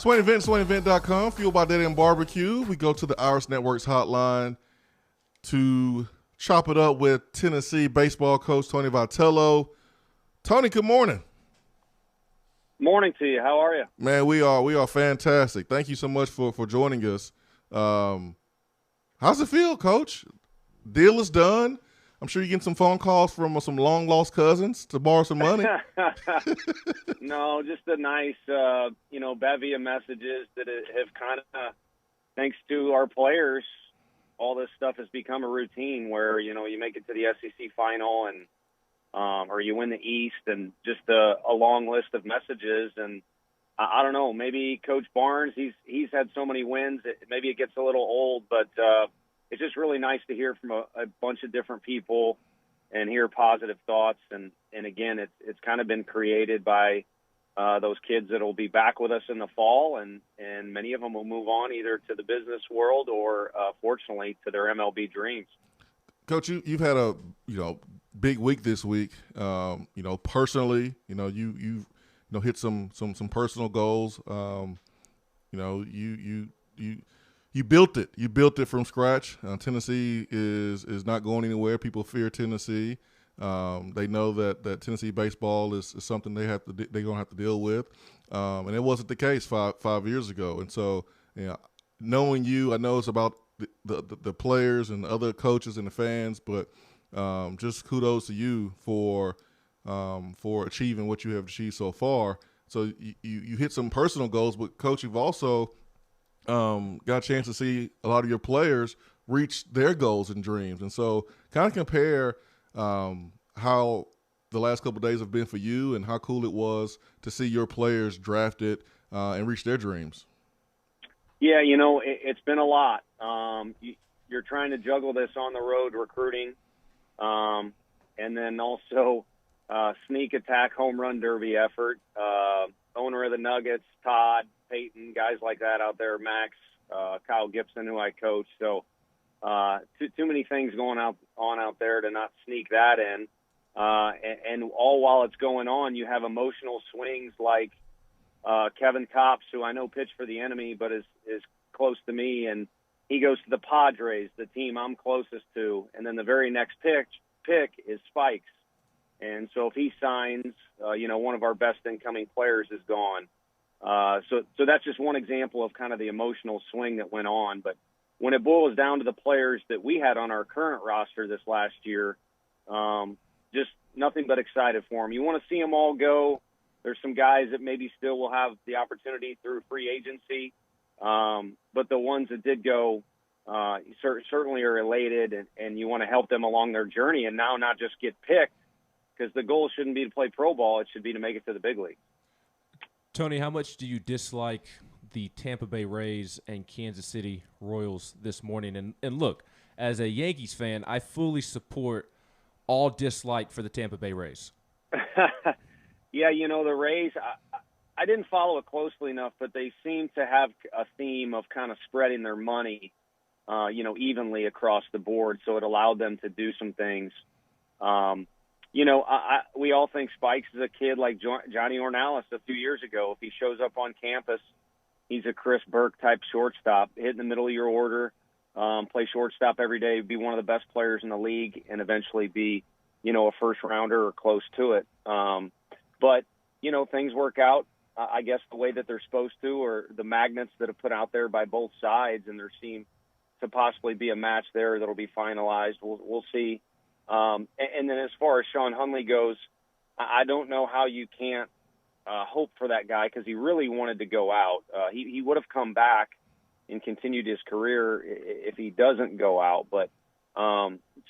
Swain Event, SwainEvent.com, fueled by Data and Barbecue. We go to the Irish Networks hotline to chop it up with Tennessee baseball coach Tony Vitello. Tony, good morning. Morning to you. How are you? Man, we are fantastic. Thank you so much for joining us. How's it feel, Coach? Deal is done. I'm sure you're getting some phone calls from some long-lost cousins to borrow some money. No, just a nice, bevy of messages that have kind of, thanks to our players, all this stuff has become a routine where, you make it to the SEC final and or you win the East, and just a long list of messages. And I don't know, maybe Coach Barnes, he's had so many wins, maybe it gets a little old, but it's just really nice to hear from a bunch of different people and hear positive thoughts. And again, it's kind of been created by those kids that will be back with us in the fall, and many of them will move on either to the business world or, fortunately, to their MLB dreams. Coach, you've had a big week this week. Personally, you've hit some personal goals. You built it. You built it from scratch. Tennessee is not going anywhere. People fear Tennessee. They know that Tennessee baseball is something they're gonna have to deal with, and it wasn't the case five years ago. And so, knowing you, I know it's about the players and the other coaches and the fans, but just kudos to you for achieving what you have achieved so far. So you hit some personal goals, but Coach, you've also got a chance to see a lot of your players reach their goals and dreams. And so kind of compare how the last couple of days have been for you and how cool it was to see your players drafted and reach their dreams. Yeah, it's been a lot. You're trying to juggle this on the road recruiting, and then also sneak attack home run derby effort. Owner of the Nuggets, Todd, Peyton, guys like that out there, Max, Kyle Gibson, who I coach. So too many things going on out there to not sneak that in. And all while it's going on, you have emotional swings like Kevin Kopps, who I know pitched for the enemy but is close to me, and he goes to the Padres, the team I'm closest to, and then the very next pick is Spikes. And so if he signs, one of our best incoming players is gone. So that's just one example of kind of the emotional swing that went on. But when it boils down to the players that we had on our current roster this last year, just nothing but excited for them. You want to see them all go. There's some guys that maybe still will have the opportunity through free agency. But the ones that did go certainly are elated, and you want to help them along their journey and now not just get picked, because the goal shouldn't be to play pro ball. It should be to make it to the big league. Tony, how much do you dislike the Tampa Bay Rays and Kansas City Royals this morning? And look, as a Yankees fan, I fully support all dislike for the Tampa Bay Rays. Yeah, the Rays, I didn't follow it closely enough, but they seem to have a theme of kind of spreading their money, evenly across the board. So it allowed them to do some things. We all think Spikes is a kid like Johnny Ornelas a few years ago. If he shows up on campus, he's a Chris Burke-type shortstop, hit in the middle of your order, play shortstop every day, be one of the best players in the league, and eventually be, a first-rounder or close to it. But things work out, I guess, the way that they're supposed to, or the magnets that are put out there by both sides, and there seem to possibly be a match there that'll be finalized. We'll see. And then as far as Sean Hunley goes, I don't know how you can't hope for that guy, because he really wanted to go out. He would have come back and continued his career if he doesn't go out. But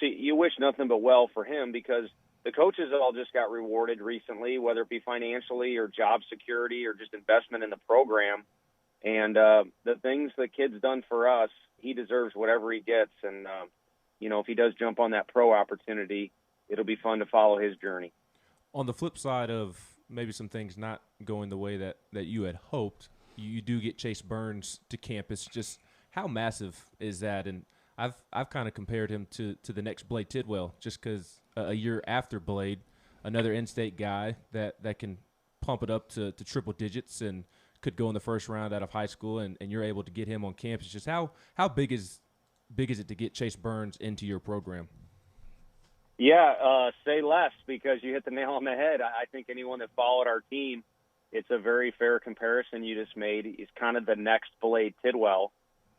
see, you wish nothing but well for him, because the coaches all just got rewarded recently, whether it be financially or job security or just investment in the program. And the things the kid's done for us, he deserves whatever he gets. And if he does jump on that pro opportunity, it'll be fun to follow his journey. On the flip side of maybe some things not going the way that you had hoped, you do get Chase Burns to campus. Just how massive is that? And I've kind of compared him to the next Blade Tidwell, just because a year after Blade, another in-state guy that can pump it up to triple digits and could go in the first round out of high school, and you're able to get him on campus. Just how big is it to get Chase Burns into your program? Yeah, say less, because you hit the nail on the head. I think anyone that followed our team, it's a very fair comparison you just made. He's kind of the next Blade Tidwell,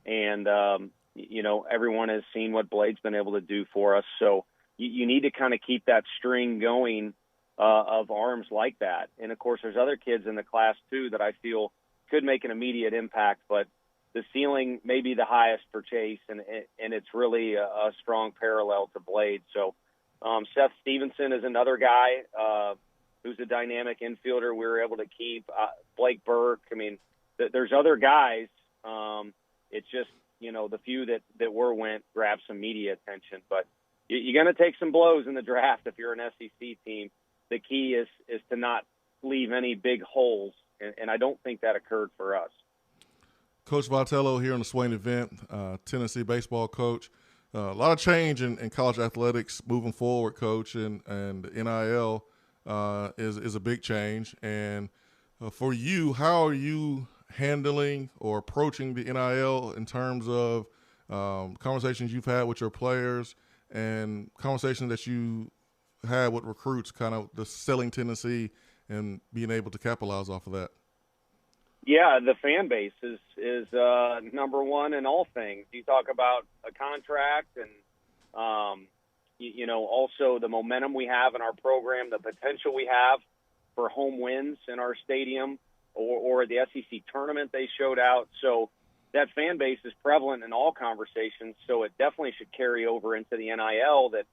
and everyone has seen what Blade's been able to do for us. So you need to kind of keep that string going of arms like that. And, of course, there's other kids in the class, too, that I feel could make an immediate impact. But the ceiling may be the highest for Chase, and it's really a strong parallel to Blade. So Seth Stevenson is another guy who's a dynamic infielder we were able to keep. Blake Burke. I mean, there's other guys. It's just, the few that went grabbed some media attention. But you're going to take some blows in the draft if you're an SEC team. The key is to not leave any big holes, and I don't think that occurred for us. Coach Vitello here on the Swain Event, Tennessee baseball coach. A lot of change in college athletics moving forward, Coach, and NIL is a big change. And for you, how are you handling or approaching the NIL in terms of conversations you've had with your players and conversations that you had with recruits, kind of the selling Tennessee and being able to capitalize off of that? Yeah, the fan base is number one in all things. You talk about a contract and, also the momentum we have in our program, the potential we have for home wins in our stadium or the SEC tournament they showed out. So that fan base is prevalent in all conversations, so it definitely should carry over into the NIL that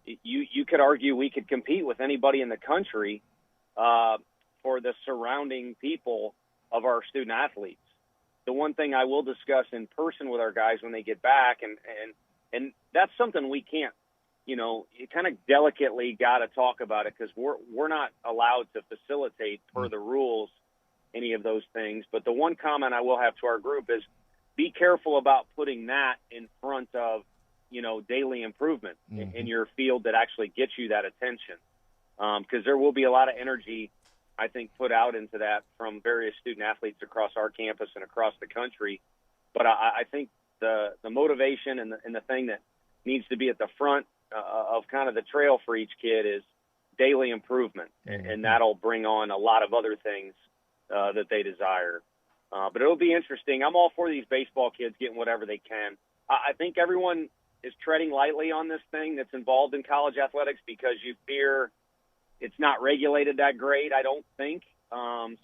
you could argue we could compete with anybody in the country for the surrounding people of our student athletes. The one thing I will discuss in person with our guys when they get back, and that's something we can't, you kind of delicately got to talk about it because we're not allowed to facilitate per the rules any of those things. But the one comment I will have to our group is be careful about putting that in front of, daily improvement in your field that actually gets you that attention. Because there will be a lot of energy, I think, put out into that from various student athletes across our campus and across the country. But I think the motivation and the thing that needs to be at the front of kind of the trail for each kid is daily improvement, and that'll bring on a lot of other things that they desire. But it'll be interesting. I'm all for these baseball kids getting whatever they can. I think everyone is treading lightly on this thing that's involved in college athletics because you fear it's not regulated that great, I don't think.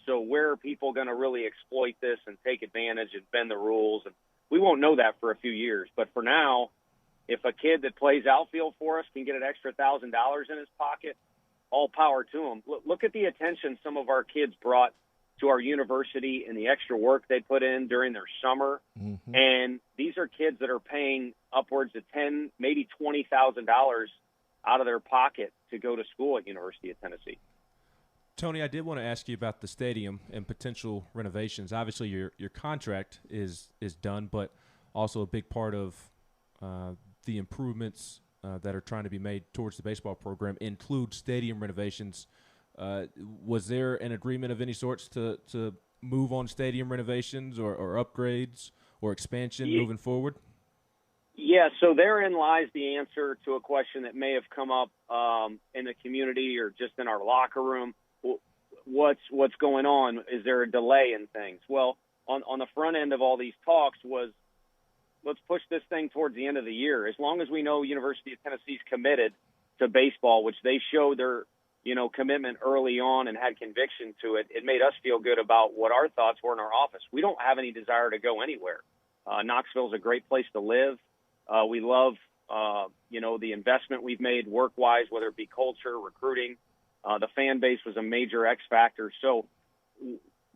So where are people going to really exploit this and take advantage and bend the rules? And we won't know that for a few years. But for now, if a kid that plays outfield for us can get an extra $1,000 in his pocket, all power to him. Look at the attention some of our kids brought to our university and the extra work they put in during their summer. And these are kids that are paying upwards of $10,000, maybe $20,000 out of their pocket to go to school at University of Tennessee. Tony, I did want to ask you about the stadium and potential renovations. Obviously, your contract is done, but also a big part of the improvements that are trying to be made towards the baseball program include stadium renovations. Was there an agreement of any sorts to move on stadium renovations or upgrades or expansion moving forward? Yeah, so therein lies the answer to a question that may have come up in the community or just in our locker room. What's going on? Is there a delay in things? Well, on the front end of all these talks was, let's push this thing towards the end of the year. As long as we know University of Tennessee's committed to baseball, which they showed their commitment early on and had conviction to it, it made us feel good about what our thoughts were in our office. We don't have any desire to go anywhere. Knoxville's a great place to live. We love, the investment we've made work-wise, whether it be culture, recruiting. The fan base was a major X factor. So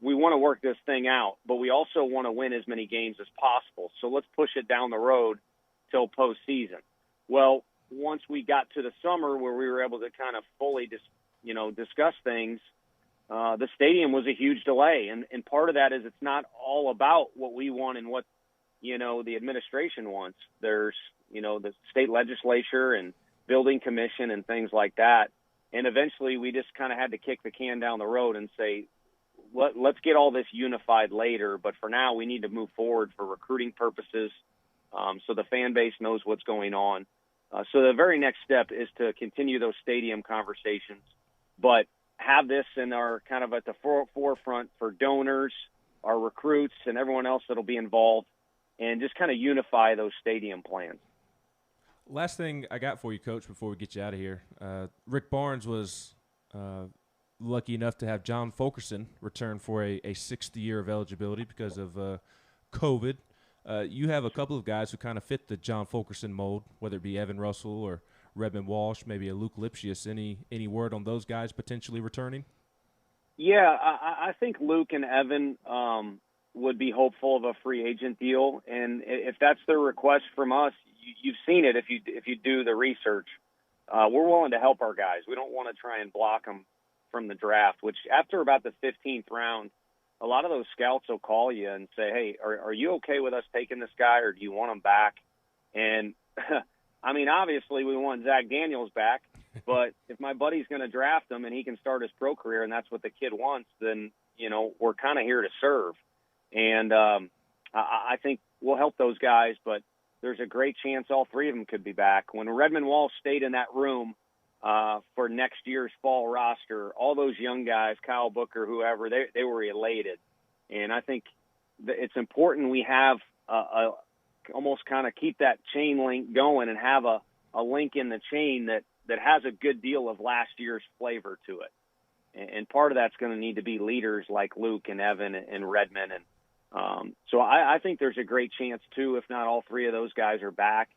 we want to work this thing out, but we also want to win as many games as possible. So let's push it down the road till postseason. Well, once we got to the summer where we were able to kind of fully discuss things, the stadium was a huge delay. And part of that is it's not all about what we want and what, the administration wants. There's, the state legislature and building commission and things like that. And eventually we just kind of had to kick the can down the road and say, let's get all this unified later. But for now, we need to move forward for recruiting purposes, so the fan base knows what's going on. So the very next step is to continue those stadium conversations, but have this in our kind of at the forefront for donors, our recruits, and everyone else that'll be involved, and just kind of unify those stadium plans. Last thing I got for you, Coach, before we get you out of here. Rick Barnes was lucky enough to have John Fulkerson return for a sixth year of eligibility because of COVID. You have a couple of guys who kind of fit the John Fulkerson mold, whether it be Evan Russell or Redmond Walsh, maybe a Luke Lipsius. Any word on those guys potentially returning? Yeah, I think Luke and Evan would be hopeful of a free agent deal, and if that's their request from us, you've seen it if you do the research. We're willing to help our guys. We don't want to try and block them from the draft, which after about the 15th round, a lot of those scouts will call you and say, hey, are you okay with us taking this guy, or do you want him back? And, I mean, obviously we want Zach Daniels back, but if my buddy's going to draft him and he can start his pro career and that's what the kid wants, then, we're kind of here to serve. And I think we'll help those guys, but there's a great chance all three of them could be back. When Redmond Walsh stayed in that room for next year's fall roster, all those young guys, Kyle Booker, whoever, they were elated. And I think it's important we have almost kind of keep that chain link going and have a link in the chain that has a good deal of last year's flavor to it. And part of that's going to need to be leaders like Luke and Evan and Redmond. And so I think there's a great chance, too, if not all three of those guys are back.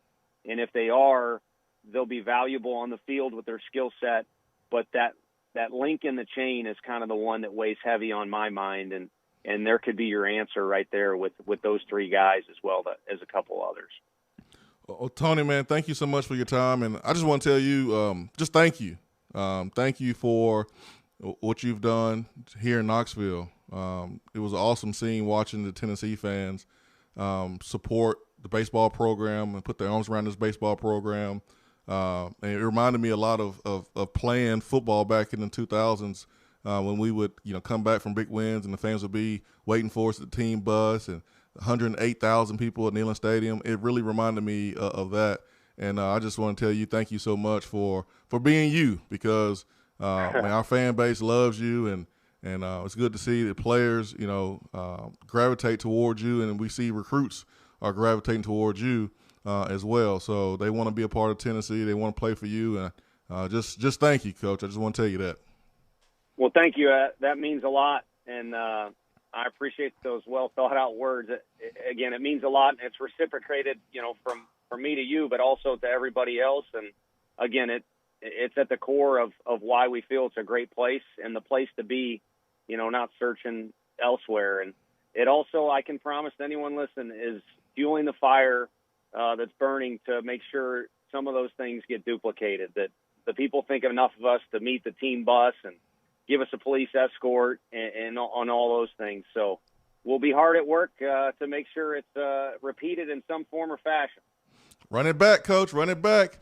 And if they are, they'll be valuable on the field with their skill set. But that link in the chain is kind of the one that weighs heavy on my mind. And there could be your answer right there with those three guys as well as a couple others. Well, Tony, man, thank you so much for your time. And I just want to tell you, just thank you. Thank you for what you've done here in Knoxville. It was awesome watching the Tennessee fans support the baseball program and put their arms around this baseball program. And it reminded me a lot of playing football back in the 2000s when we would, come back from big wins and the fans would be waiting for us at the team bus and 108,000 people at Neyland Stadium. It really reminded me of that. And I just want to tell you thank you so much for being you, because man, our fan base loves you, and it's good to see the players, gravitate towards you, and we see recruits are gravitating towards you as well. So they want to be a part of Tennessee. They want to play for you, and just thank you, Coach. I just want to tell you that. Well, thank you. That means a lot, and I appreciate those well thought out words. Again, it means a lot, and it's reciprocated, from me to you, but also to everybody else. And again, it's at the core of why we feel it's a great place and the place to be, not searching elsewhere. And it also, I can promise anyone listen, is fueling the fire that's burning to make sure some of those things get duplicated, that the people think enough of us to meet the team bus and give us a police escort and on all those things. So we'll be hard at work to make sure it's repeated in some form or fashion. Run it back, Coach. Run it back.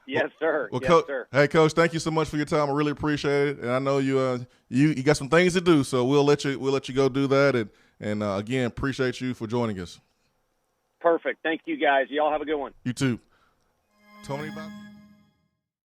Yes, sir. Well, yes, sir. Hey, Coach, thank you so much for your time. I really appreciate it, and I know you got some things to do, so we'll let you go do that. And again, appreciate you for joining us. Perfect. Thank you, guys. Y'all have a good one. You too, Tony.